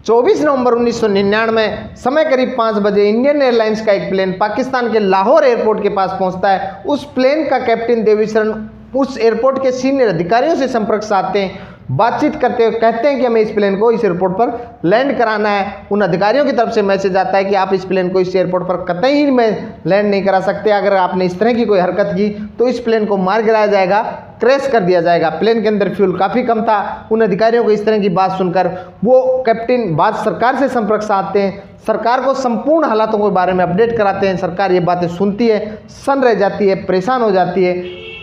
24 नवंबर 1999 समय करीब 5 बजे इंडियन एयरलाइंस का एक प्लेन पाकिस्तान के लाहौर एयरपोर्ट के पास पहुंचता है। उस प्लेन का कैप्टन देवीशरण उस एयरपोर्ट के सीनियर अधिकारियों से संपर्क साधते हैं, बातचीत करते हुए कहते हैं कि हमें इस प्लेन को इस एयरपोर्ट पर लैंड कराना है। उन अधिकारियों की तरफ से मैसेज आता है कि आप इस प्लेन को इस एयरपोर्ट पर कतई में लैंड नहीं करा सकते। अगर आपने इस तरह की कोई हरकत की तो इस प्लेन को मार गिराया जाएगा, क्रैश कर दिया जाएगा। प्लेन के अंदर फ्यूल काफ़ी कम था। उन अधिकारियों को इस तरह की बात सुनकर वो कैप्टन भारत सरकार से संपर्क साधते हैं, सरकार को संपूर्ण हालातों के बारे में अपडेट कराते हैं। सरकार ये बातें सुनती है, सन्न रह जाती है, परेशान हो जाती है,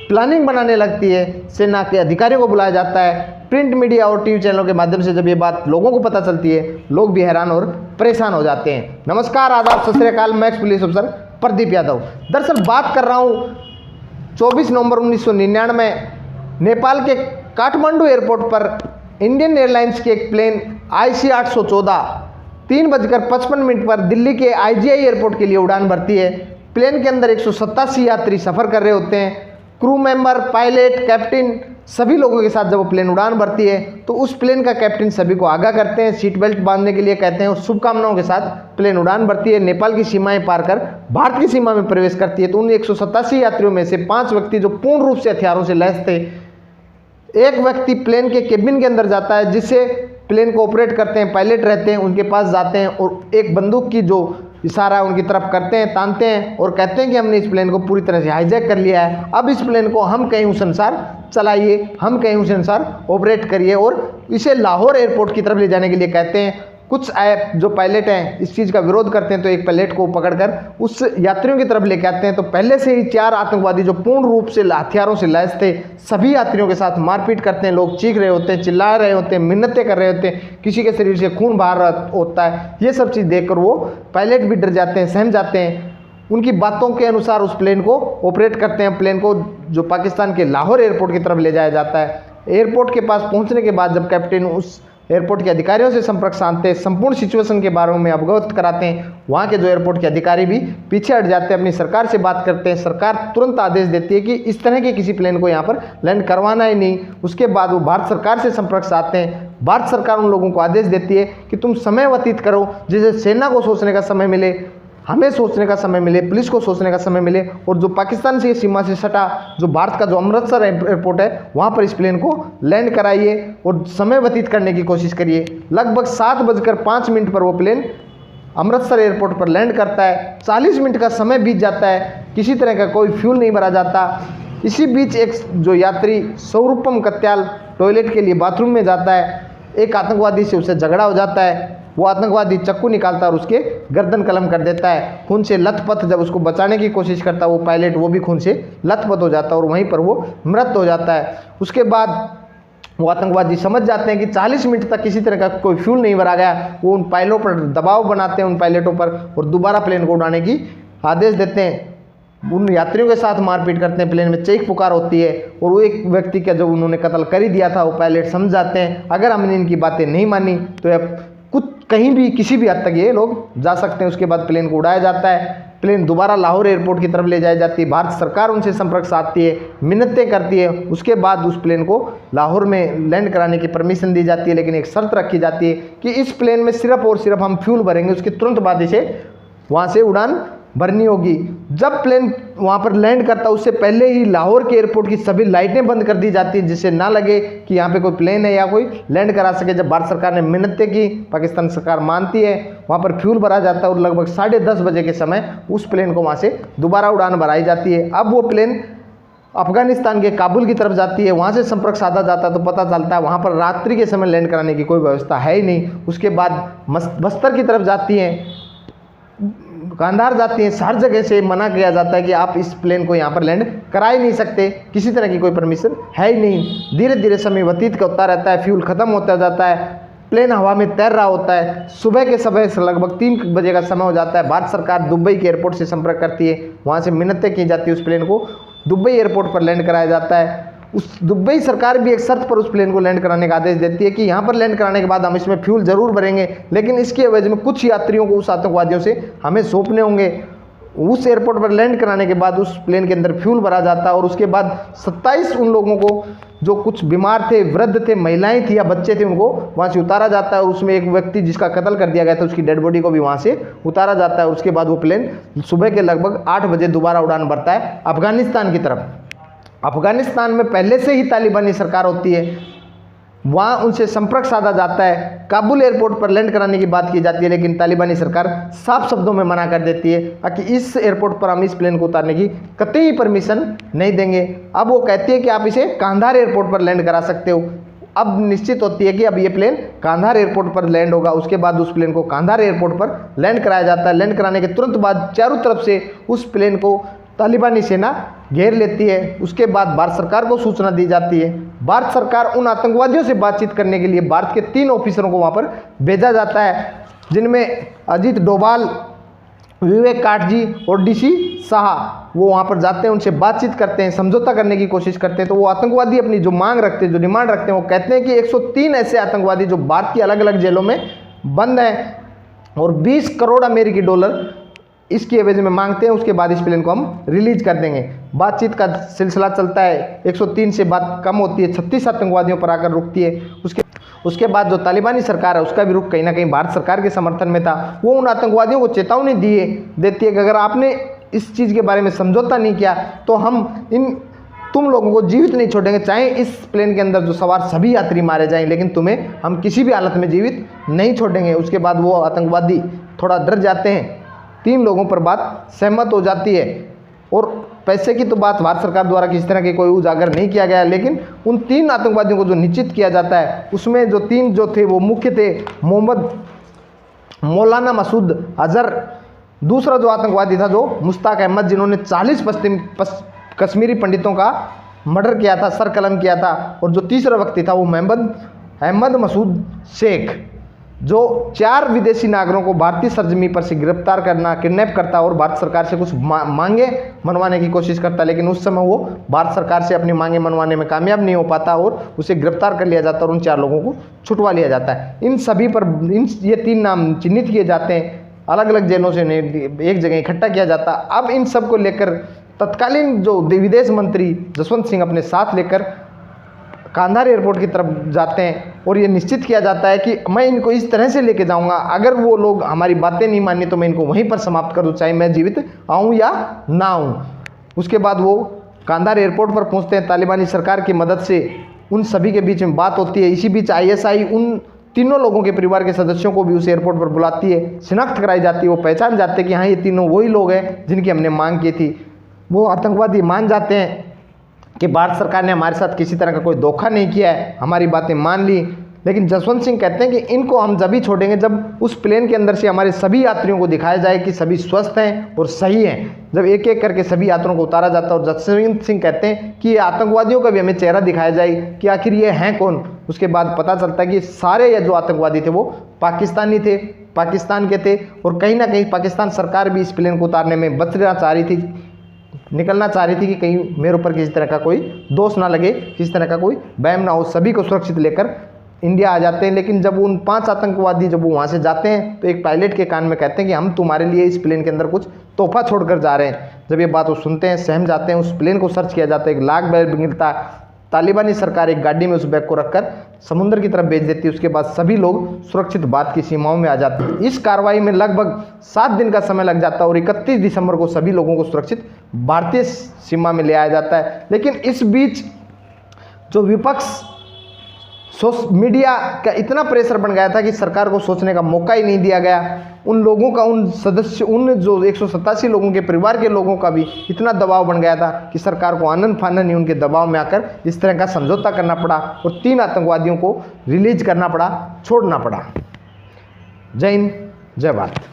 प्लानिंग बनाने लगती है। सेना के अधिकारियों को बुलाया जाता है। प्रिंट मीडिया और टीवी चैनलों के माध्यम से जब ये बात लोगों को पता चलती है, लोग भी हैरान और परेशान हो जाते हैं। नमस्कार, आदाब, सत श्री अकाल, मैं पुलिस अफसर प्रदीप यादव। दरअसल बात कर रहा हूँ 24 नवंबर 1999 नेपाल के काठमांडू एयरपोर्ट पर इंडियन एयरलाइंस की एक प्लेन IC 814 3:55 पर दिल्ली के IGI एयरपोर्ट के लिए उड़ान भरती है। प्लेन के अंदर 187 यात्री सफ़र कर रहे होते हैं। क्रू मेंबर, पायलट, कैप्टन सभी लोगों के साथ जब वो प्लेन उड़ान भरती है तो उस प्लेन का कैप्टन सभी को आगाह करते हैं, सीट बेल्ट बांधने के लिए कहते हैं और शुभकामनाओं के साथ प्लेन उड़ान भरती है। नेपाल की सीमाएं पार कर भारत की सीमा में प्रवेश करती है। तो उन 187 यात्रियों में से 5 व्यक्ति जो पूर्ण रूप से हथियारों से लैस थे, एक व्यक्ति प्लेन के केबिन के अंदर जाता है, जिससे प्लेन को ऑपरेट करते हैं पायलट रहते हैं, उनके पास जाते हैं और एक बंदूक की जो इशारा है उनकी तरफ करते हैं, तानते हैं और कहते हैं कि हमने इस प्लेन को पूरी तरह से हाईजैक कर लिया है। अब इस प्लेन को हम कहीं उस अनुसार चलाइए, हम कहीं उस अनुसार ऑपरेट करिए और इसे लाहौर एयरपोर्ट की तरफ ले जाने के लिए कहते हैं। कुछ जो पायलट हैं इस चीज़ का विरोध करते हैं, तो एक पायलट को पकड़कर उस यात्रियों की तरफ लेके आते हैं। तो पहले से ही 4 आतंकवादी जो पूर्ण रूप से हथियारों से लैस थे, सभी यात्रियों के साथ मारपीट करते हैं। लोग चीख रहे होते हैं, चिल्ला रहे होते हैं, मिन्नतें कर रहे होते हैं, किसी के शरीर से खून बाहर होता है। ये सब चीज़ देखकर वो पायलट भी डर जाते हैं, सहम जाते हैं। उनकी बातों के अनुसार उस प्लेन को ऑपरेट करते हैं। प्लेन को जो पाकिस्तान के लाहौर एयरपोर्ट की तरफ ले जाया जाता है। एयरपोर्ट के पास पहुँचने के बाद जब कैप्टन उस एयरपोर्ट के अधिकारियों से संपर्क साधते हैं, संपूर्ण सिचुएशन के बारे में अवगत कराते हैं, वहाँ के जो एयरपोर्ट के अधिकारी भी पीछे हट जाते हैं, अपनी सरकार से बात करते हैं। सरकार तुरंत आदेश देती है कि इस तरह के किसी प्लेन को यहाँ पर लैंड करवाना ही नहीं। उसके बाद वो भारत सरकार से संपर्क साधते हैं। भारत सरकार उन लोगों को आदेश देती है कि तुम समय व्यतीत करो, जिससे सेना को सोचने का समय मिले, हमें सोचने का समय मिले, पुलिस को सोचने का समय मिले और जो पाकिस्तान से सीमा से सटा जो भारत का जो अमृतसर एयरपोर्ट है, वहाँ पर इस प्लेन को लैंड कराइए और समय व्यतीत करने की कोशिश करिए। लगभग 7:05 पर वो प्लेन अमृतसर एयरपोर्ट पर लैंड करता है। 40 मिनट का समय बीत जाता है, किसी तरह का कोई फ्यूल नहीं भरा जाता। इसी बीच एक जो यात्री स्वरूपम कत्याल टॉयलेट के लिए बाथरूम में जाता है। एक आतंकवादी से उससे झगड़ा हो जाता है। वो आतंकवादी चाकू निकालता है और उसके गर्दन कलम कर देता है। खून से लथपथ जब उसको बचाने की कोशिश करता है वो पायलट, वो भी खून से लथपथ हो जाता है और वहीं पर वो मृत हो जाता है। उसके बाद वो आतंकवादी समझ जाते हैं कि 40 मिनट तक किसी तरह का कोई फ्यूल नहीं भरा गया। वो उन पायलटों पर दबाव बनाते हैं, उन पायलटों पर, और दोबारा प्लेन को उड़ाने की आदेश देते हैं। उन यात्रियों के साथ मारपीट करते हैं। प्लेन में चीख पुकार होती है और वो एक व्यक्ति का जो उन्होंने कत्ल कर ही दिया था, वो पायलट समझ जाते हैं अगर हमने इनकी बातें नहीं मानी तो कुछ कहीं भी किसी भी हद तक ये लोग जा सकते हैं। उसके बाद प्लेन को उड़ाया जाता है। प्लेन दोबारा लाहौर एयरपोर्ट की तरफ ले जाई जाती है। भारत सरकार उनसे संपर्क साधती है, मिन्नतें करती है। उसके बाद उस प्लेन को लाहौर में लैंड कराने की परमिशन दी जाती है, लेकिन एक शर्त रखी जाती है कि इस प्लेन में सिर्फ और सिर्फ हम फ्यूल भरेंगे, उसके तुरंत बाद इसे वहाँ से उड़ान भरनी होगी। जब प्लेन वहाँ पर लैंड करता है उससे पहले ही लाहौर के एयरपोर्ट की सभी लाइटें बंद कर दी जाती हैं, जिससे ना लगे कि यहाँ पे कोई प्लेन है या कोई लैंड करा सके। जब भारत सरकार ने मिन्नतें की, पाकिस्तान सरकार मानती है, वहाँ पर फ्यूल भरा जाता है और लगभग 10:30 बजे के समय उस प्लेन को वहाँ से दोबारा उड़ान भराई जाती है। अब वो प्लेन अफगानिस्तान के काबुल की तरफ जाती है। वहाँ से संपर्क साधा जाता है तो पता चलता है वहाँ पर रात्रि के समय लैंड कराने की कोई व्यवस्था है ही नहीं। उसके बाद बस्तर की तरफ जाती हैं, कांधार जाती हैं। हर जगह से मना किया जाता है कि आप इस प्लेन को यहाँ पर लैंड करा ही नहीं सकते, किसी तरह की कोई परमिशन है ही नहीं। धीरे धीरे समय व्यतीत होता रहता है, फ्यूल खत्म होता जाता है, प्लेन हवा में तैर रहा होता है। सुबह के समय से लगभग 3 बजे का समय हो जाता है। भारत सरकार दुबई के एयरपोर्ट से संपर्क करती है, वहाँ से मिन्नतें की जाती है, उस प्लेन को दुबई एयरपोर्ट पर लैंड कराया जाता है। उस दुबई सरकार भी एक शर्त पर उस प्लेन को लैंड कराने का आदेश देती है कि यहाँ पर लैंड कराने के बाद हम इसमें फ्यूल जरूर भरेंगे, लेकिन इसके एवज में कुछ यात्रियों को उस आतंकवादियों से हमें सौंपने होंगे। उस एयरपोर्ट पर लैंड कराने के बाद उस प्लेन के अंदर फ्यूल भरा जाता है और उसके बाद 27 उन लोगों को जो कुछ बीमार थे, वृद्ध थे, महिलाएं थी या बच्चे थे, उनको वहाँ से उतारा जाता है और उसमें एक व्यक्ति जिसका कत्ल कर दिया गया था उसकी डेड बॉडी को भी वहाँ से उतारा जाता है। उसके बाद वो प्लेन सुबह के लगभग 8 बजे दोबारा उड़ान भरता है अफगानिस्तान की तरफ। अफगानिस्तान में पहले से ही तालिबानी सरकार होती है, वहाँ उनसे संपर्क साधा जाता है, काबुल एयरपोर्ट पर लैंड कराने की बात की जाती है, लेकिन तालिबानी सरकार साफ शब्दों में मना कर देती है कि इस एयरपोर्ट पर हम इस प्लेन को उतारने की कतई परमिशन नहीं देंगे। अब वो कहती है कि आप इसे कांधार एयरपोर्ट पर लैंड करा सकते हो। अब निश्चित होती है कि अब ये प्लेन कांधार एयरपोर्ट पर लैंड होगा। उसके बाद उस प्लेन को कांधार एयरपोर्ट पर लैंड कराया जाता है। लैंड कराने के तुरंत बाद चारों तरफ से उस प्लेन को तालिबानी सेना घेर लेती है। उसके बाद भारत सरकार को सूचना दी जाती है। भारत सरकार उन आतंकवादियों से बातचीत करने के लिए भारत के 3 ऑफिसरों को वहाँ पर भेजा जाता है, जिनमें अजीत डोभाल, विवेक काटजी और डीसी शाह। वो वहाँ पर जाते हैं, उनसे बातचीत करते हैं, समझौता करने की कोशिश करते हैं। तो वो आतंकवादी अपनी जो मांग रखते हैं, जो डिमांड रखते हैं, वो कहते हैं कि 103 ऐसे आतंकवादी जो भारत की अलग अलग जेलों में बंद हैं और 20 करोड़ अमेरिकी डॉलर इसकी एवज में मांगते हैं। उसके बाद इस प्लेन को हम रिलीज कर देंगे। बातचीत का सिलसिला चलता है, 103 से बात कम होती है, 36 आतंकवादियों पर आकर रुकती है। उसके बाद जो तालिबानी सरकार है उसका भी रुख कहीं ना कहीं भारत सरकार के समर्थन में था। वो उन आतंकवादियों को चेतावनी देती है कि अगर आपने इस चीज़ के बारे में समझौता नहीं किया तो हम तुम लोगों को जीवित नहीं छोड़ेंगे, चाहे इस प्लेन के अंदर जो सवार सभी यात्री मारे जाएं, लेकिन तुम्हें हम किसी भी हालत में जीवित नहीं छोड़ेंगे। उसके बाद वो आतंकवादी थोड़ा डर जाते हैं। 3 लोगों पर बात सहमत हो जाती है और पैसे की तो बात भारत सरकार द्वारा किसी तरह के कोई उजागर नहीं किया गया, लेकिन उन 3 आतंकवादियों को जो निश्चित किया जाता है उसमें जो 3 जो थे वो मुख्य थे मौलाना मसूद अजहर, दूसरा जो आतंकवादी था जो मुश्ताक अहमद, जिन्होंने 40 कश्मीरी पंडितों का मर्डर किया था, सर कलम किया था, और जो तीसरा व्यक्ति था वो अहमद मसूद शेख, जो 4 विदेशी नागरिकों को भारतीय सरजमी पर से गिरफ्तार करना, किडनैप करता और भारत सरकार से कुछ मांगे मनवाने की कोशिश करता, लेकिन उस समय वो भारत सरकार से अपनी मांगे मनवाने में कामयाब नहीं हो पाता और उसे गिरफ्तार कर लिया जाता और उन 4 लोगों को छुटवा लिया जाता है। इन सभी पर ये 3 नाम चिन्हित किए जाते हैं, अलग अलग जेलों से एक जगह इकट्ठा किया जाता। अब इन सब को लेकर तत्कालीन जो विदेश मंत्री जसवंत सिंह अपने साथ लेकर कांधार एयरपोर्ट की तरफ जाते हैं और ये निश्चित किया जाता है कि मैं इनको इस तरह से लेके जाऊंगा, अगर वो लोग हमारी बातें नहीं मानी तो मैं इनको वहीं पर समाप्त कर दूँ, चाहे मैं जीवित आऊँ या ना आऊँ। उसके बाद वो कांधार एयरपोर्ट पर पहुँचते हैं। तालिबानी सरकार की मदद से उन सभी के बीच में बात होती है। इसी बीच ISI उन 3 लोगों के परिवार के सदस्यों को भी उस एयरपोर्ट पर बुलाती है, शिनाख्त कराई जाती है। वो पहचान जाते हैं कि हाँ ये 3 वही लोग हैं जिनकी हमने मांग की थी। वो आतंकवादी मान जाते हैं कि भारत सरकार ने हमारे साथ किसी तरह का कोई धोखा नहीं किया है, हमारी बातें मान ली। लेकिन जसवंत सिंह कहते हैं कि इनको हम जब ही छोड़ेंगे जब उस प्लेन के अंदर से हमारे सभी यात्रियों को दिखाया जाए कि सभी स्वस्थ हैं और सही हैं। जब एक एक करके सभी यात्रियों को उतारा जाता है और जसवंत सिंह कहते हैं कि ये आतंकवादियों का भी हमें चेहरा दिखाया जाए कि आखिर ये हैं कौन। उसके बाद पता चलता है कि सारे जो आतंकवादी थे वो पाकिस्तानी थे, पाकिस्तान के थे, और कहीं ना कहीं पाकिस्तान सरकार भी इस प्लेन को उतारने में बचना चाह रही थी, निकलना चाह रही थी कि कहीं मेरे ऊपर किसी तरह का कोई दोष ना लगे, किसी तरह का कोई बैम ना हो। सभी को सुरक्षित लेकर इंडिया आ जाते हैं। लेकिन जब उन 5 आतंकवादी जब वो वहाँ से जाते हैं तो एक पायलट के कान में कहते हैं कि हम तुम्हारे लिए इस प्लेन के अंदर कुछ तोहफा छोड़कर जा रहे हैं। जब ये बात वो सुनते हैं, सहम जाते हैं। उस प्लेन को सर्च किया जाता है, 1 लाख बैग मिलता है। तालिबानी सरकार एक गाड़ी में उस बैग को रखकर समुद्र की तरफ भेज देती है। उसके बाद सभी लोग सुरक्षित भारत की सीमाओं में आ जाते हैं। इस कार्रवाई में लगभग 7 दिन का समय लग जाता है और 31 दिसंबर को सभी लोगों को सुरक्षित भारतीय सीमा में ले आया जाता है। लेकिन इस बीच जो विपक्ष मीडिया का इतना प्रेशर बन गया था कि सरकार को सोचने का मौका ही नहीं दिया गया। उन लोगों का, उन जो 187 लोगों के परिवार के लोगों का भी इतना दबाव बन गया था कि सरकार को आनन फानन ही उनके दबाव में आकर इस तरह का समझौता करना पड़ा और 3 आतंकवादियों को रिलीज करना पड़ा, छोड़ना पड़ा। जय हिंद, जय भारत।